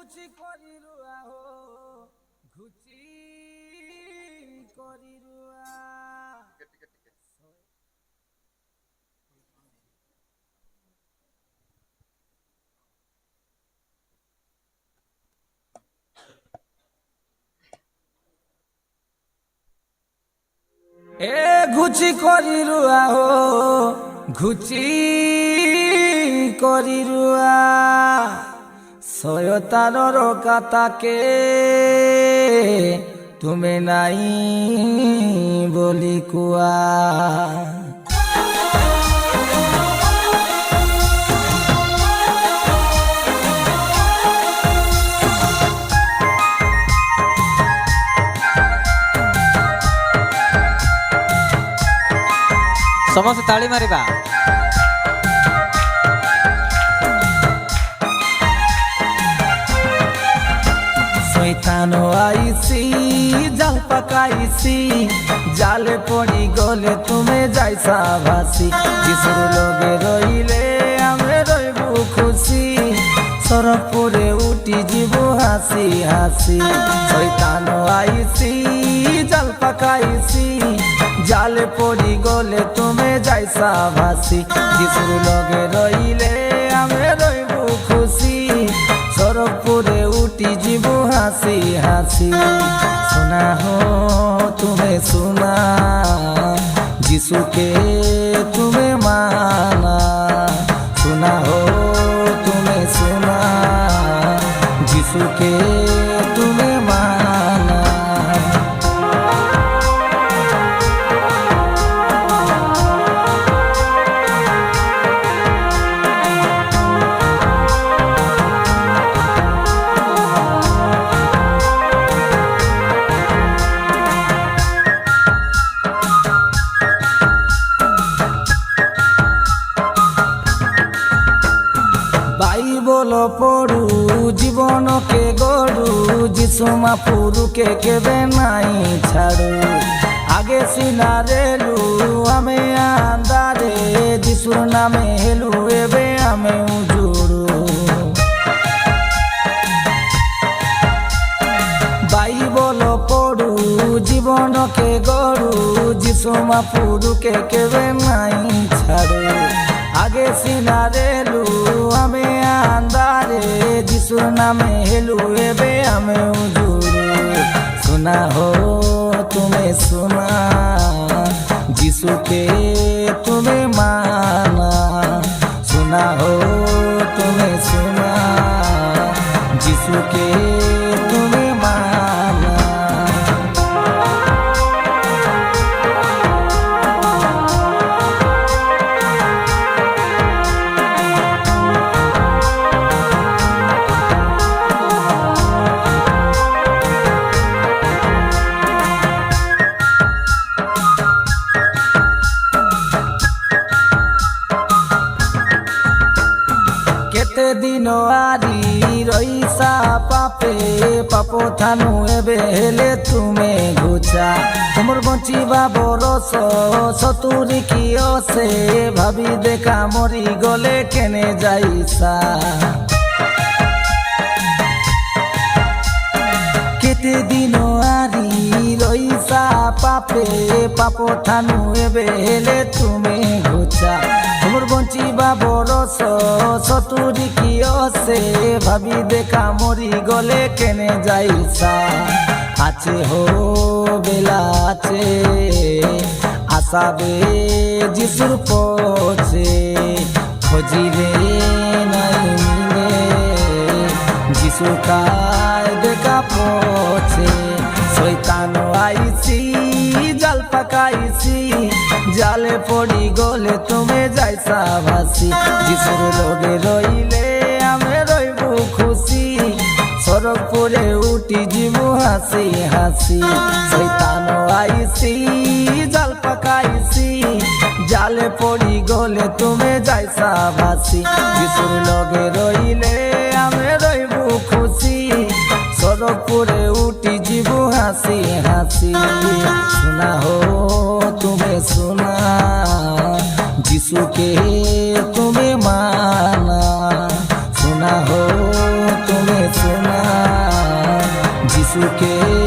ঘুচি করি রুয়া হো ঘুচি করি রুয়া এ ঘুচি করি রুয়া হো ঘুচি করি রুয়া শয়তানর কাতাকে তুমি নাই বলি কুয়া समस्त ताली मारिबा শয়তানো আইসি জাল পাকাইছি জালে পড়ি গলে তুমি যাইসা ভাসি যিশুর লগে রইলে আমি রইব খুশি সরপুরে উঠি যাব হাসি হাসি শয়তানো আইসি জাল পাকাইছি জালে পড়ি গলে তুমি যাইসা ভাসি যিশুর লগে রইলে আমি রইব খুশি সরপুরে উঠি যাব হাসি হাসি শোনা হো তুমি শোনা যিশুকে তুমি মানা শোনা হো তুমি শোনা যিশুকে তুমি মানা বাইবল পড়ু জীবনকে গড়ু যিশু মাপুরুকে কেবে নাই ছাড়ু আগে সিনারেলু আমি আন্দারে যিশুর নামে হেলু এবে আমি উজুড়ু বাইবল পড়ু জীবনকে গড়ু যিশু মাপুরুকে কেবে নাই ছাড়ু আগে সিনারেলু আমি আন্দারে যিশুর নামে হেলু এবে আমি উজুড়ু শোনা হো তুমি শোনা যিশুকে তুমি মানা শোনা হো তুমি শোনা যিশুকে তুমি মানা কেতে দিন আরি রইসা পাপে পাপ থানু এবে হেলে তুমি ঘুচা তোমার বঞ্চিবা বরস সতুরি কি অসে ভাবি দেখা মরি গলে কেনে যাইসা কেতে দিন আরি রইসা পাপে পাপ থানু এবে হেলে তুমি ঘুচা তোমার বঞ্চিবা বরস সতুরি কি অসে ভাবি দেখা মরি গলে কেনে যাইসা আছে হো বেলা আছে আসাবে যিশুর পছে খোঁজিলে নাই মিলে যিশু কায় দেখা পছে শয়তানো আইছি জাল পাকাইছি জালে পড়ি গলে তুমি যাইসা ভাসি যিশুর লগে রইলে আমি রইব খুশি সরপুরে উঠি যাব হাসি হাসি শয়তানো আইছি জাল পাকাইছি জালে পড়ি গলে তুমি যাইসা ভাসি যিশুর লগে রইলে আমি রইব খুশি সরপুরে উঠি যাব হাসি হাসি শোনা হো তুমি শোনা যিশুকে তুমি মানা শোনা হো তুমি শোনা সুখে